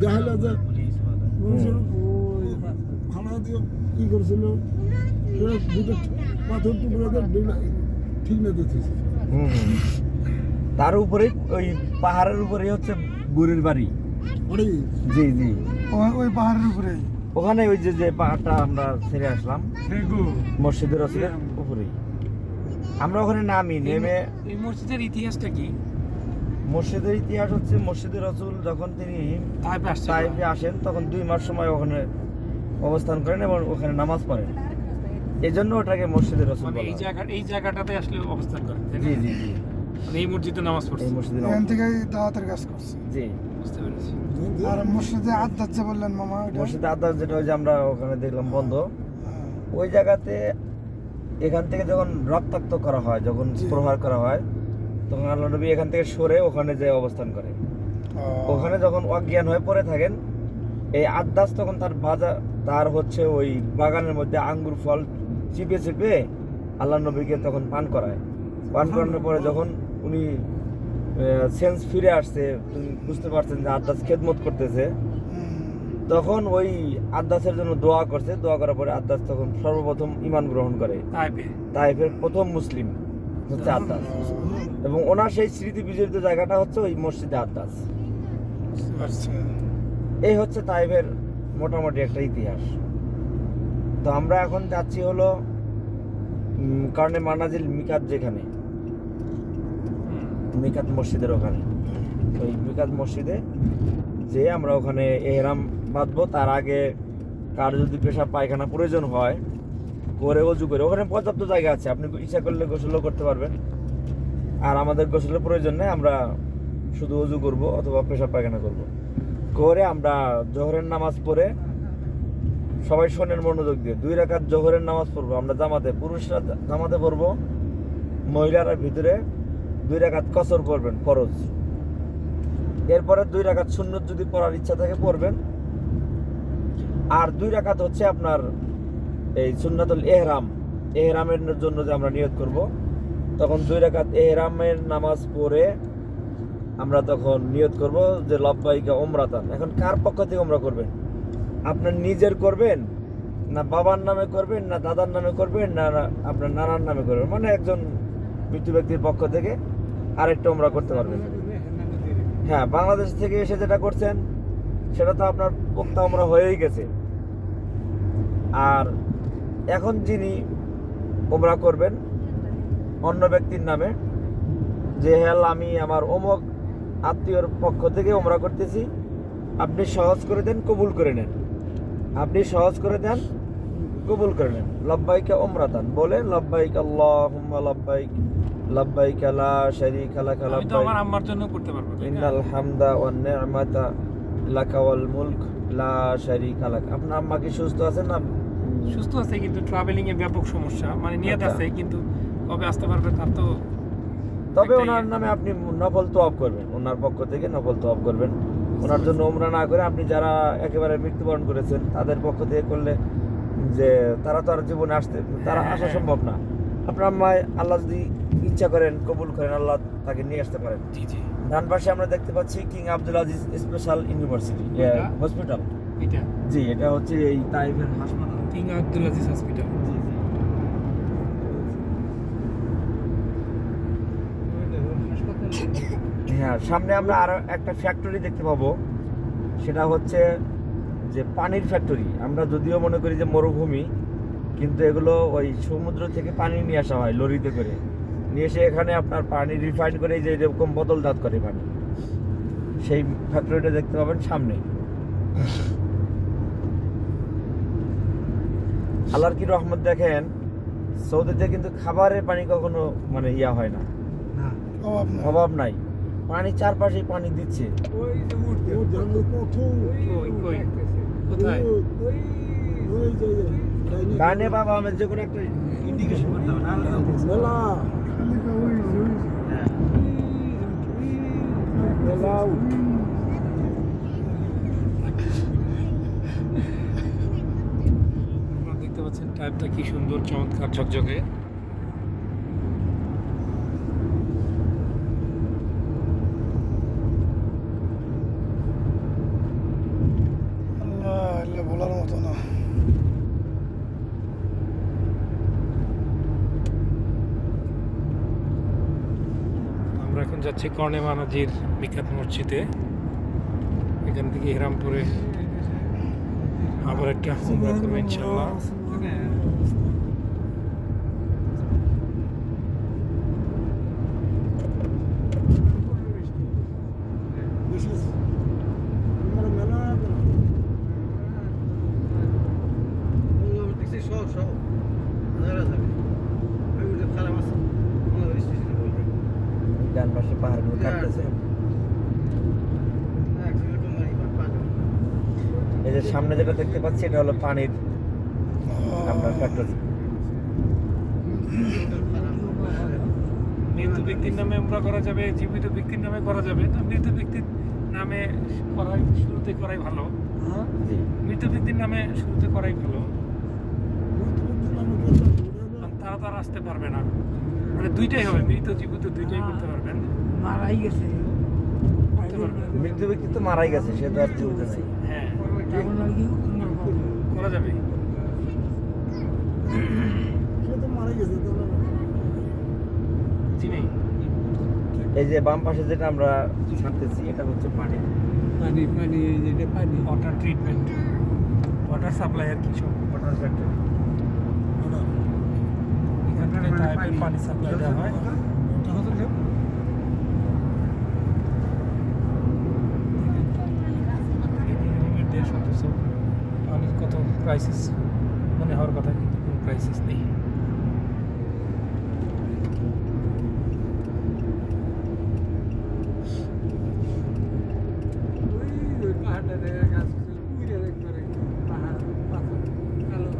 দেখালে যে মানুষের ওই ফানা দিয়ে কি করছিল দুটো পাথর টুকরা ঠিক না দিতেছে। তার উপরে ওই পাহাড়ের উপরে হচ্ছে বুড়ির বাড়ি। জি জি, ওই পাহাড়ের উপরে ওখানে ওই যে পাহাড়টা আমরা ছেড়ে আসলাম মসজিদের রসুলের উপরেই আমরা ওখানে নামি নেমে। এই মসজিদের ইতিহাসটা কি? মসজিদের ইতিহাস হচ্ছে মসজিদের রসুল যখন তিনি তাইফে আসেন তখন 2 মাস সময় ওখানে অবস্থান করেন এবং ওখানে নামাজ পড়েন, এই জন্য ওটাকে মসজিদের রসুল বলা হয়। এই জায়গাটাতে আসলে অবস্থান করেন। জি জি জি, এই মসজিদে নামাজ পড়ছেন। এই মসজিদে এখান থেকে দাওয়াতের কাজ করছে। জি, বুঝতে পেরেছি। আর মসজিদে আদাত যে বললেন মামা, মসজিদে আদাস যেটা ওই যে আমরা ওখানে দেখলাম বন্ধ, ওই জায়গাতে এখান থেকে যখন রক্তাক্ত করা হয়, যখন প্রহার করা হয়, তখন আল্লাহ নবী এখান থেকে সরে ওখানে যে অবস্থান করে। ওখানে যখন অজ্ঞান হয়ে পড়ে থাকেন, এই আদাস তখন তার হচ্ছে ওই বাগানের মধ্যে আঙ্গুর ফল চিপে চিপে আল্লাহ নবীকে তখন পান করায়। পান করানোর পরে যখন উনি সেন্স ফিরে আসছে, বুঝতে পারছেন যে আদাস খেদমত করতেছে, তখন ওই আদাসের জন্য দোয়া করছে। দোয়া করার পরে আদাস তখন সর্বপ্রথম ঈমান গ্রহণ করে। তাইফের প্রথম মুসলিম হচ্ছে আদাস, এবং ওনার সেই স্মৃতি বিজড়িত জায়গাটা হচ্ছে ওই মসজিদে আদাস। এই হচ্ছে তাইফের মোটামুটি একটা ইতিহাস। তো আমরা এখন যাচ্ছি হলো কারণে মানাজিল মিকাত, যেখানে মিকাত মসজিদের ওখানে, ওই মিকাত মসজিদে যে আমরা ওখানে এহরাম বাঁধবো। তার আগে কার যদি পেশাব পায়খানা প্রয়োজন হয় করে অজু করে, ওখানে পর্যাপ্ত জায়গা আছে, আপনি ইচ্ছা করলে গোসলও করতে পারবেন। আর আমাদের গোসলের প্রয়োজন নেই, আমরা শুধু অজু করব অথবা পেশাব পায়খানা করব করে আমরা জোহরের নামাজ পড়ে, সবাই শোনেন মনোযোগ দিয়ে, 2 রাকাত জোহরের নামাজ পড়বো আমরা জামাতে। পুরুষরা জামাতে পড়বো, মহিলারা ভিতরে 2 রাকাত কসর পড়বেন ফরজ। এরপরে 2 রাকাত সুন্নত যদি পড়ার ইচ্ছা থাকে পড়বেন। আর 2 রাকাত হচ্ছে আপনার এই সুন্নাতুল এহরামের জন্য যে আমরা নিয়ত করব, তখন 2 রাকাত এহরামের নামাজ পড়ে আমরা তখন নিয়ত করব যে লব্বাইকা উমরাতান। এখন কার পক্ষ থেকে উমরা করবেন? আপনার নিজের করবেন, না বাবার নামে করবেন, না দাদার নামে করবেন, না আপনার নানার নামে করবেন, মানে একজন মৃত্যু ব্যক্তির পক্ষ থেকে আরেকটা উমরা করতে পারবেন। হ্যাঁ, বাংলাদেশ থেকে এসে যেটা করছেন সেটা তো আপনার পোক্তা উমরা হয়েই গেছে। আর এখন যিনি উমরা করবেন অন্য ব্যক্তির নামে, যে হেল আমি আমার অমুক আত্মীয়র পক্ষ থেকে উমরা করতেছি, আপনি সহজ করে দেন, কবুল করে নেন। আপনি সহজ করে দেন, কবুল করে নেন। লব্বাইকা উমরাতান বলে, লব্বাইক আল্লাহুম্মা লব্বাইক, লব্বাইক লা শারীকা লাকা লব্বাইক, আমি তো আমার আম্মার জন্য করতে পারবো। ইন্নাল হামদা ওয়ান নি'মাতা লাকা ওয়াল মুলক লা শারীকা লাক। আপনার আম্মা কি সুস্থ আছেন? না সুস্থ আছে, কিন্তু ট্রাভেলিং এ ব্যাপক সমস্যা, মানে নিয়ত আছে কিন্তু কবে আসতে পারবে তার তো। তবে ওনার নামে আপনি নফল তওয়াব করবেন, ওনার পক্ষ থেকে নফল তওয়াব করবেন। ওনার জন্য উমরা না করে আপনি যারা একেবারে মৃত্যুবরণ করেছেন তাদের পক্ষ থেকে করলে, যে তারা তো আর জীবনে তারা আসা সম্ভব না। আপনার আম্মায় আল্লাহ যদি ইচ্ছা করেন, কবুল করেন, আল্লাহ তাকে নিয়ে আসতে পারেন। জি জি, ডান পাশে আমরা দেখতে পাচ্ছি king Abdul Aziz special university hospital. এটা জি, এটা হচ্ছে এই তাইফের হাসপাতাল, কিং আব্দুল আজিজ হসপিটাল। জি জি। হ্যাঁ, সামনে আমরা আরো একটা ফ্যাক্টরি দেখতে পাবো, সেটা হচ্ছে যে পানির ফ্যাক্টরি। আমরা যদিও মনে করি যে মরুভূমি, কিন্তু এগুলো ওই সমুদ্র থেকে পানি নিয়ে আসা হয় লরিতে করে, নিয়ে এসে এখানে আপনার পানি রিফাইন করে যে এরকম বদলদাত করে পানি, সেই ফ্যাক্টরিটা দেখতে পাবেন সামনে। আল্লাহর কি রহমত দেখেন, সৌদিতে কিন্তু খাবারের পানি কখনো মানে হয় না, অভাব নাই। পানি চারপাশেই পানি দিচ্ছে। ডানে বাবা আমি যে কোনো একটা ইন্ডিকেশন করতে হবে না। দেখতে পাচ্ছেন টাইপটা কি সুন্দর, চমৎকার, ঝকঝকে। যাচ্ছি কর্ণে মানাজির বিখ্যাত মসজিদে। এখান থেকে হিরামপুরে আবার একটা উমরা করবো ইনশাল্লাহ। ডান পাশে পাহাড়গুলো কাটতেছে। এই যে সামনে যেটা দেখতে পাচ্ছি এটা হলো পানির আপনার ফ্যাক্টরি। মৃত ব্যক্তির নামে উমরা করা যাবে, জীবিত ব্যক্তির নামে করা যাবে। তো মৃত ব্যক্তির নামে শুরুতে করাই ভালো। জি মৃত ব্যক্তির নামে শুরুতে করাই ভালো, কারণ তারা তো আর আসতে পারবে না। মানে দুইটাই হবে, মৃত জীবিত দুইটাই করতে পারবেন। মারাই গেছে করতে পারবেন। মৃত্যু ব্যক্তি তো মারাই গেছে, সে তো আর জীবিত নেই। হ্যাঁ, তখন আর কি করা যাবে। সে তো মারা গেছে জি নেই। এই যে বাম পাশে যেটা আমরা ছাড়তেছি এটা হচ্ছে পানি। পানি পানি যেটা পানি ওয়াটার ট্রিটমেন্ট, ওয়াটার সাপ্লাই আর কি সব ওয়াটার ফ্যাক্টরি। এখান থেকে পাইপে পানি সাপ্লাই দেওয়া হয়। এই দেশ অথচ পানির কত ক্রাইসিস মনে হওয়ার কথা, কিন্তু কোনো ক্রাইসিস নেই। ওই পাহাড়টা দেখা গাছ পুরো একবারে পাহাড় পাথর কালো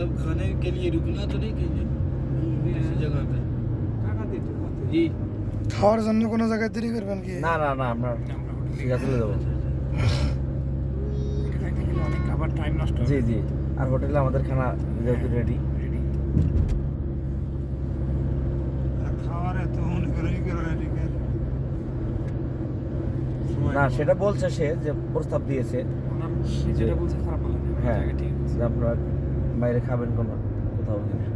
सब खाने के लिए रुकना तो नहीं कहीं ऐसी जगह पे जी খাওয়ার জন্য কোনো জায়গায় দেরি করবেন কি? না না না, আমরা আমরা হোটেলে ঠিক আছে চলে যাবো। এটা খাইতে গেলে অনেক আবার টাইম নষ্ট জি হবে। জি, আর হোটেলে আমাদের খানা যেহেতু রেডি। রেডি। খাওয়ার এত মনে করে না সেটা বলছে সে, যে প্রস্তাব দিয়েছে ওনার যেটা বলছে খারাপ লাগে না। হ্যাঁ জায়গা ঠিক আছে। যে আপনারা বাইরে খাবেন কোনো কোথাও গিয়ে।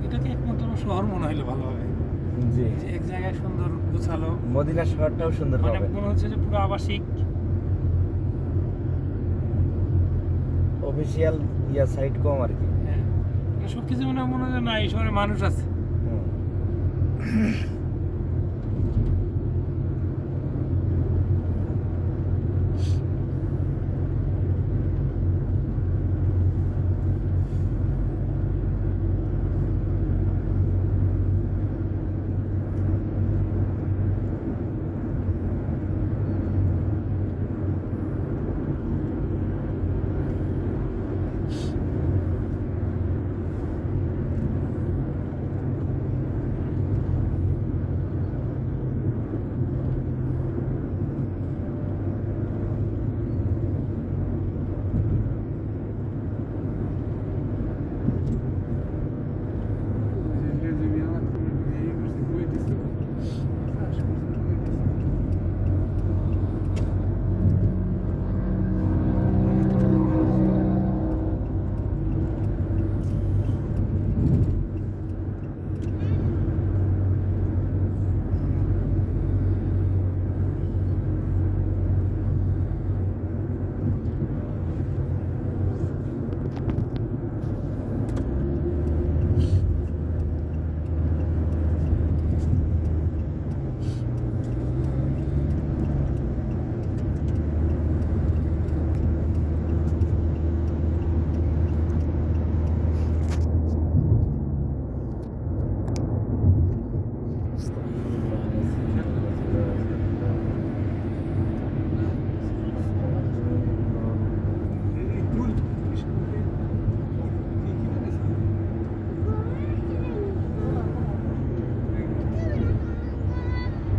এটাকে একমাত্র শহর মনে হইলে ভালো হবে। জি, যে এক জায়গায় সুন্দর গোছালো, মদিনা শহরটাও সুন্দর মানে হবে। মনে হচ্ছে যে পুরো আবাসিক। অফিসিয়াল সাইট কম আর কি। হ্যাঁ, মানে সবকিছু মনে হয় না এই শহরে মানুষ আছে। হুম।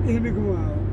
হেনে ঘুমাও